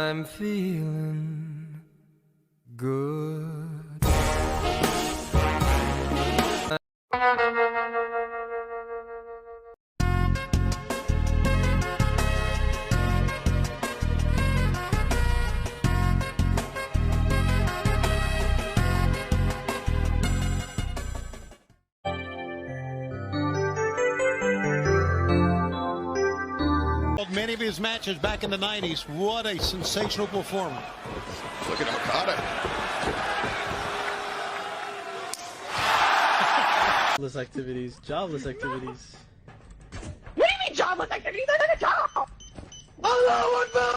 I'm feeling good. Many of his matches back in the 90s. What a sensational performer. Look at Okada. Jobless activities. Jobless activities. What do you mean jobless activities? I got a job! Allahu Akbar!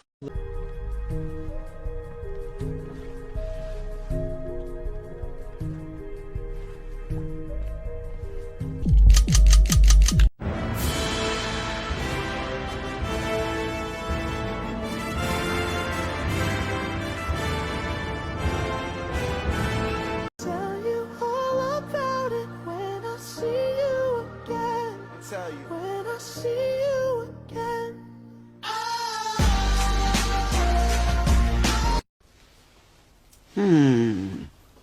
When I see you again.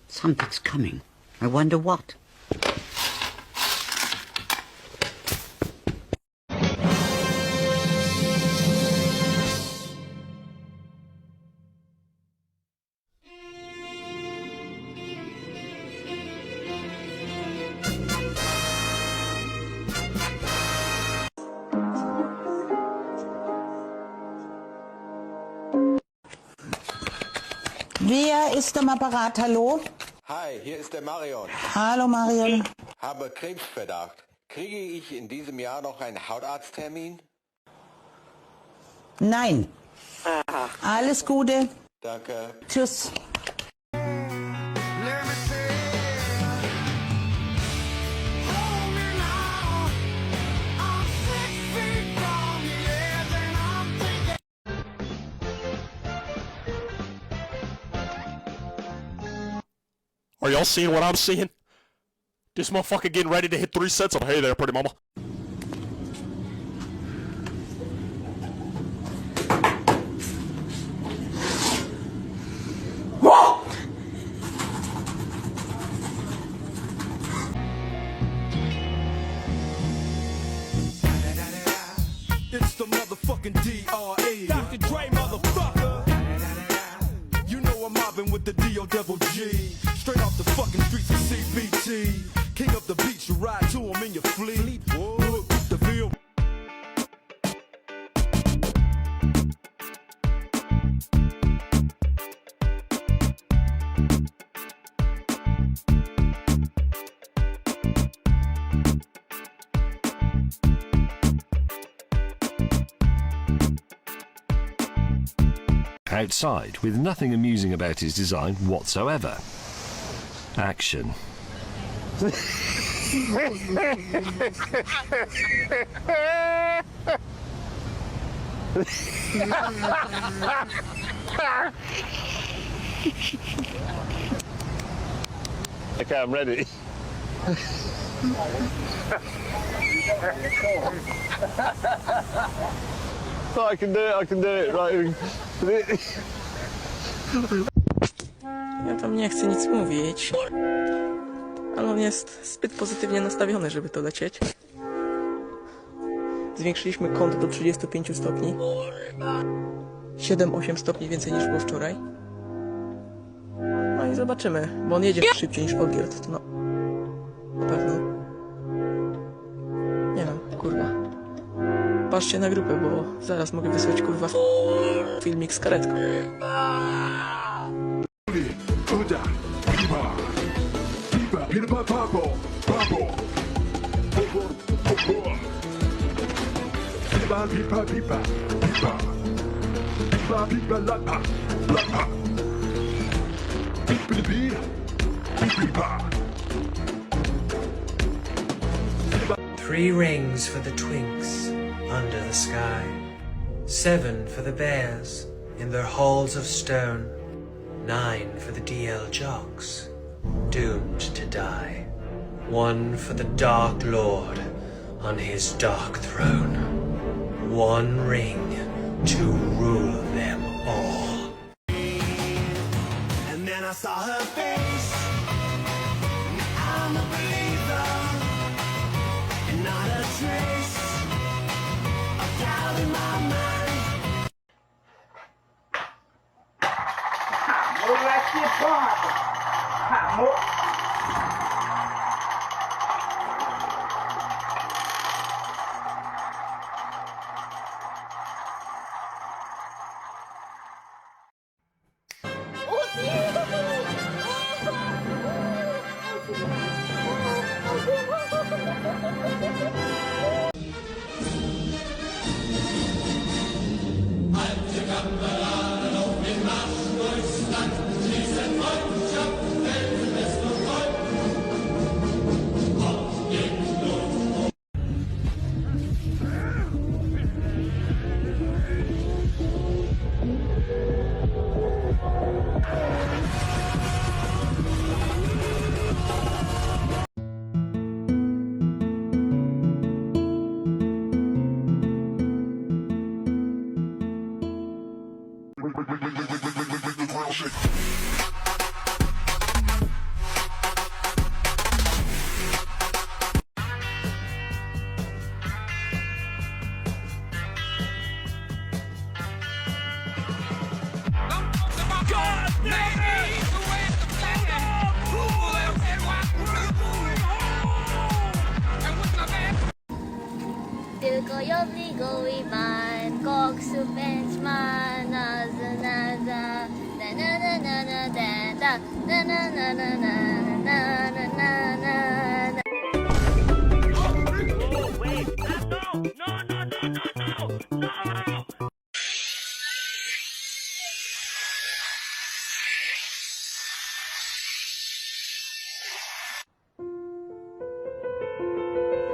Something's coming. I wonder what. Wer ist am Apparat? Hallo? Hi, hier ist der Marion. Hallo Marion. Habe Krebsverdacht. Kriege ich in diesem Jahr noch einen Hautarzttermin? Nein. Alles Gute. Danke. Tschüss. Are y'all seeing what I'm seeing? This motherfucker getting ready to hit 3 sets of hey there, pretty mama. It's the motherfucking D.R.E. Dr. Dre, motherfucker. You know I'm mobbing with the D.O.double-G. Straight off the fucking streets of CBT. King up the beach, you ride to him in your fleet. Look the film. Outside, with nothing amusing about his design whatsoever. Action. Okay, I'm ready. Oh, I can do it, right. Ja tam nie chcę nic mówić, ale on jest zbyt pozytywnie nastawiony, żeby to lecieć. Zwiększyliśmy kąt do 35 stopni. 7-8 stopni więcej niż było wczoraj. No i zobaczymy, bo on jedzie szybciej niż Olgierd, to no. Na pewno. Nie wiem, kurwa. Patrzcie na grupę, bo zaraz mogę wysłać kurwa filmik z karetką. Three rings for the twinks under the sky, 7 for the bears in their halls of stone, 9 for the DL jocks, doomed to die, 1 for the Dark Lord on his dark throne, 1 ring to rule them all. I saw her face, I'm a believer, and not a trace of doubt in my mind. Move that shit farther. Tylko jobligowy man, koksu man, na na na na na na na na na na na na na na na na na. Oh wait, no.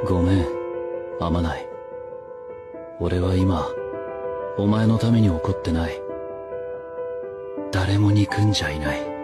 ごめん、あまない。俺は今、お前のために怒ってない。誰も憎んじゃいない。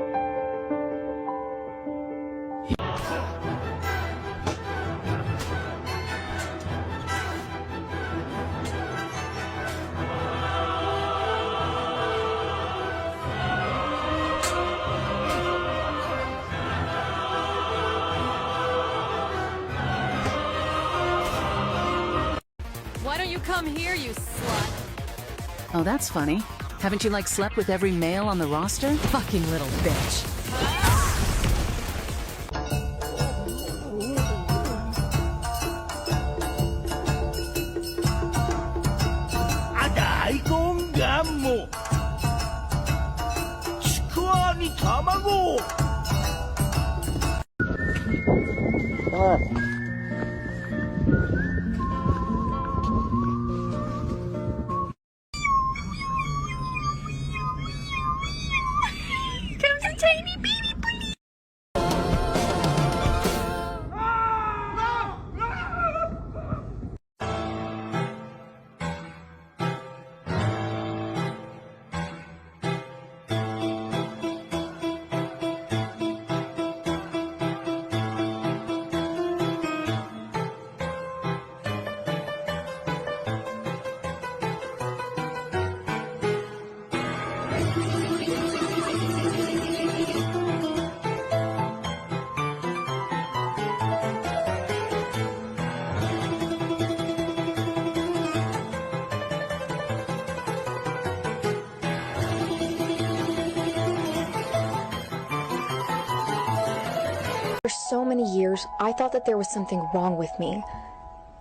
Why don't you come here, you slut? Oh, that's funny. Haven't you, like, slept with every male on the roster? Fucking little bitch. Comes a tiny baby bunny. For so many years, I thought that there was something wrong with me,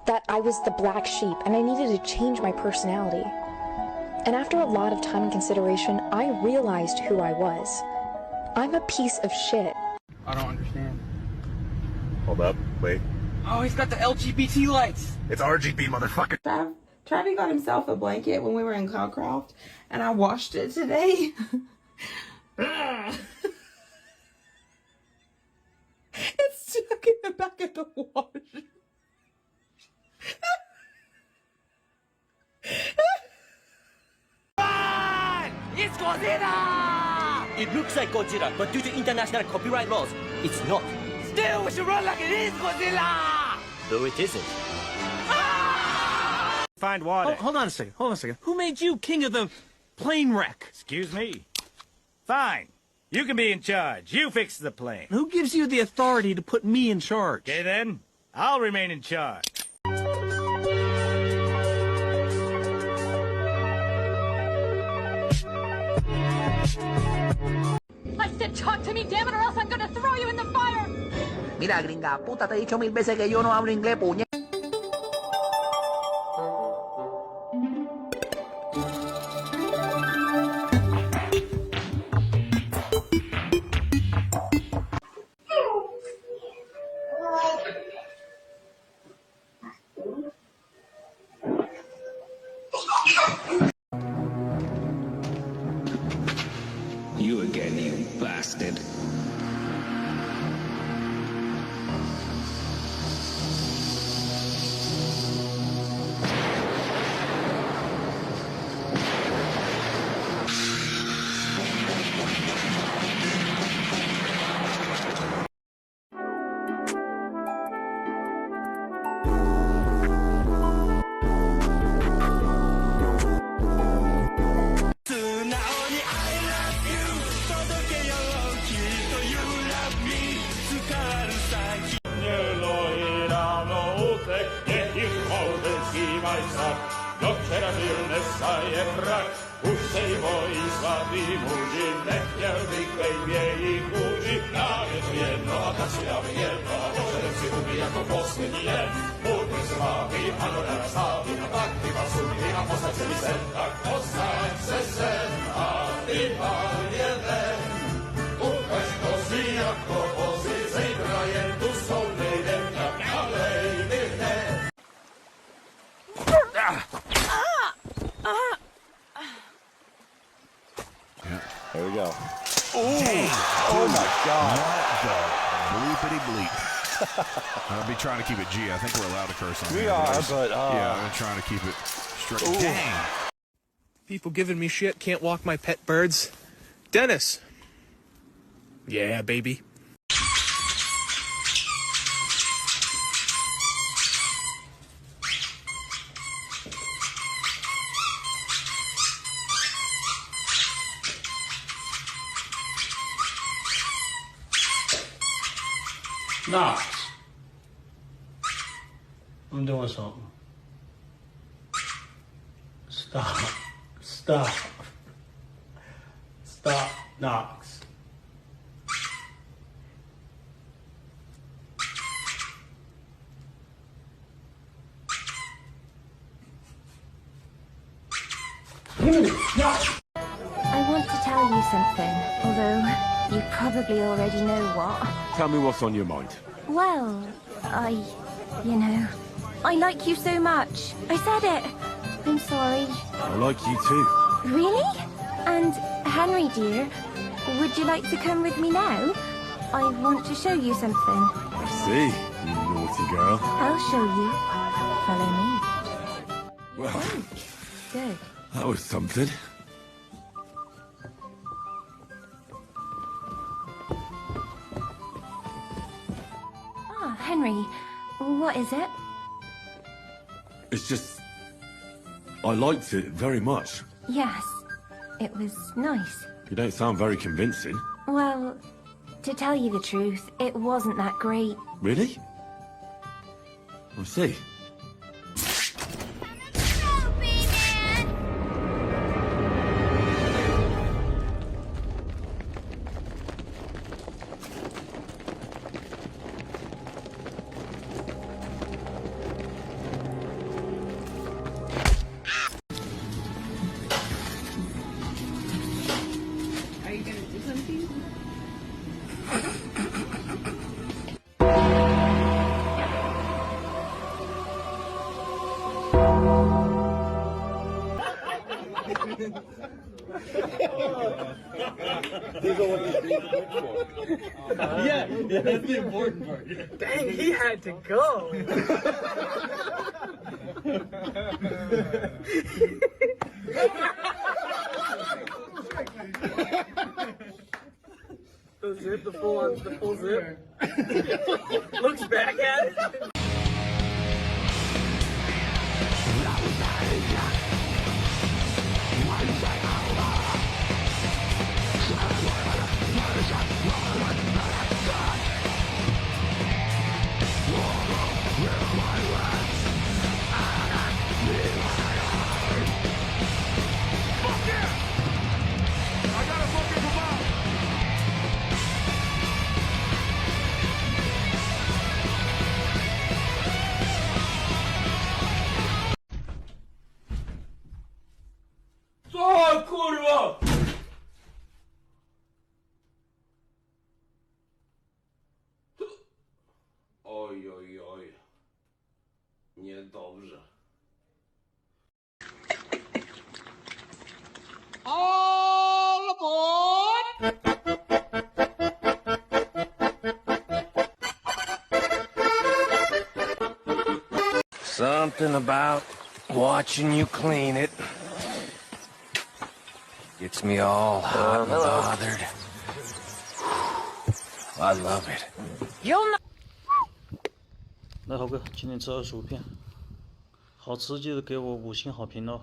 that I was the black sheep and I needed to change my personality. And after a lot of time and consideration, I realized who I was. I'm a piece of shit. I don't understand. Hold up, wait. Oh, he's got the LGBT lights. It's RGB, motherfucker. Travis got himself a blanket when we were in Cowcroft, and I washed it today. It's stuck in the back of the washer. It's Godzilla! It looks like Godzilla, but due to international copyright laws, it's not. Still, we should run like it is Godzilla! Though it isn't. Find water. Hold on a second. Who made you king of the plane wreck? Excuse me. Fine. You can be in charge. You fix the plane. Who gives you the authority to put me in charge? Okay, then. I'll remain in charge. I said talk to me, damn it, or else I'm gonna throw you in the fire! Mira, gringa, puta, te he dicho 1000 veces que yo no hablo inglés, puñe. You again, you bastard. Puszczaj wojska i ludzi, lechnia zwykłej wiei ludzi. Nawet jedno, a tak sławy jedno, a to szerecy lubi jako poslední jen. Budny sławy, ano narastawi, a tak chyba sumie, a postać se mi sen, tak postać se sen, a ty pan jeden. Ukaż kozy jako kozy, zejbra tu są nejden, tak dalej wyrne. There we go. Ooh. Damn. Oh my God. What the bleepity bleep. I'll be trying to keep it G. I think we're allowed to curse on We here. are, but yeah, I'm trying to keep it straight. Ooh. Dang. People giving me shit, can't walk my pet birds. Dennis. Yeah, baby. Knox. I'm doing something. Stop. Stop. Stop, Knox. I want to tell you something, although you probably already know what. Tell me what's on your mind. Well, you know, I like you so much. I said it. I'm sorry. I like you too. Really? And Henry, dear, would you like to come with me now? I want to show you something. I see, you naughty girl. I'll show you. Follow me. Well, Good. that was something. Ah, Henry, what is it? It's just, I liked it very much. Yes, it was nice. You don't sound very convincing. Well, to tell you the truth, it wasn't that great. Really? I see. Are you gonna do something? These are what these things are for. Yeah, that's the important part. Dang, he had to go. The zip, the full zip. Looks back at it. Niedobrze. All aboard! Something about watching you clean it gets me all hot and bothered. I love it. You'll not. 那猴哥，今天吃25片，好吃记得给我5星好评哦。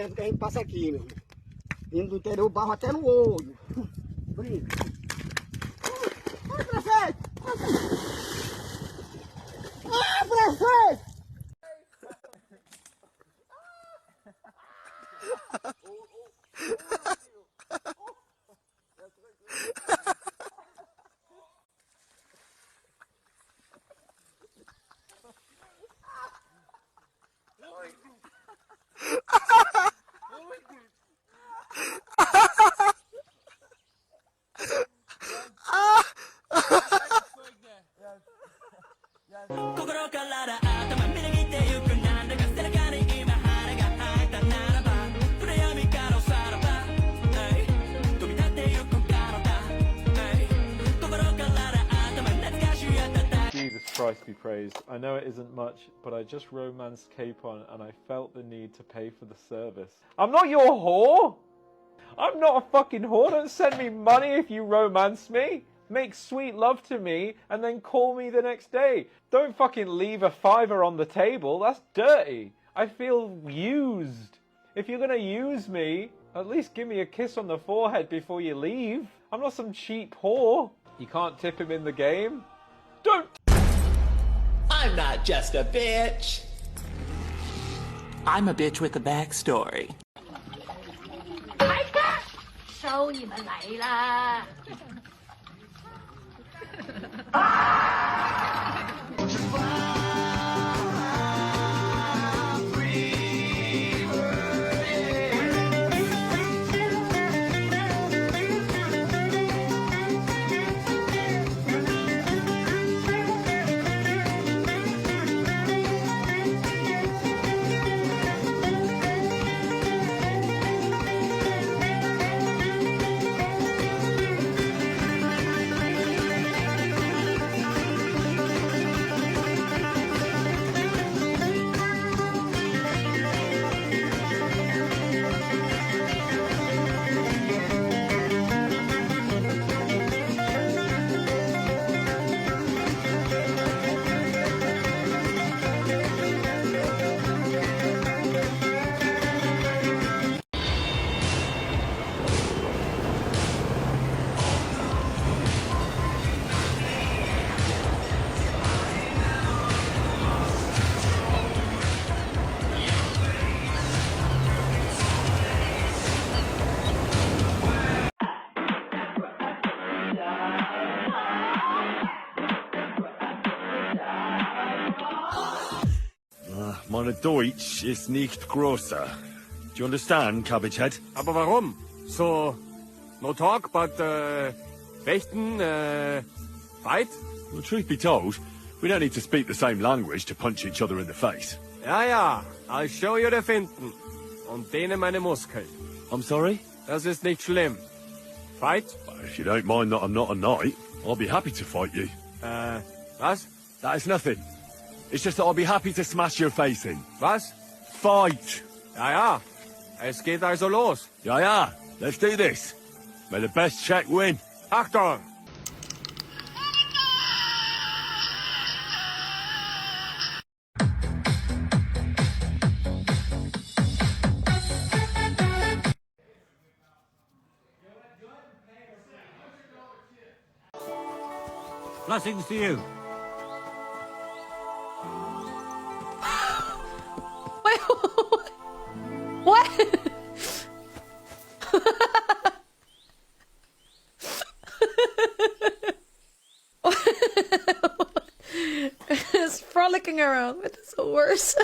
Não que a gente passa aqui, meu. Vindo do interior, barro até no olho. Brinca. Ai, prefeito! Ah, prefeito! Jesus Christ be praised. I know it isn't much, but I just romanced Capon and I felt the need to pay for the service. I'm not your whore! I'm not a fucking whore! Don't send me money if you romance me! Make sweet love to me and then call me the next day. Don't fucking leave a $5 on the table. That's dirty. I feel used. If you're gonna use me, at least give me a kiss on the forehead before you leave. I'm not some cheap whore. You can't tip him in the game. Don't. I'm not just a bitch. I'm a bitch with a backstory. 来的，收你们来啦！ Meine Deutsch ist nicht grosser. Do you understand, Cabbage Head? Aber warum? So, no talk, but, fechten, fight? Well, truth be told, we don't need to speak the same language to punch each other in the face. Ja, ja, I'll show you the Finden. Und dehne meine Muskeln. I'm sorry? Das ist nicht schlimm. Fight? If you don't mind that I'm not a knight, I'll be happy to fight you. Was? That is nothing. It's just that I'll be happy to smash your face in. Was? Fight! Ja, ja. Es geht also los. Ja, ja. Let's do this. May the best check win. Achtung! Blessings to you. fucking around with this horse.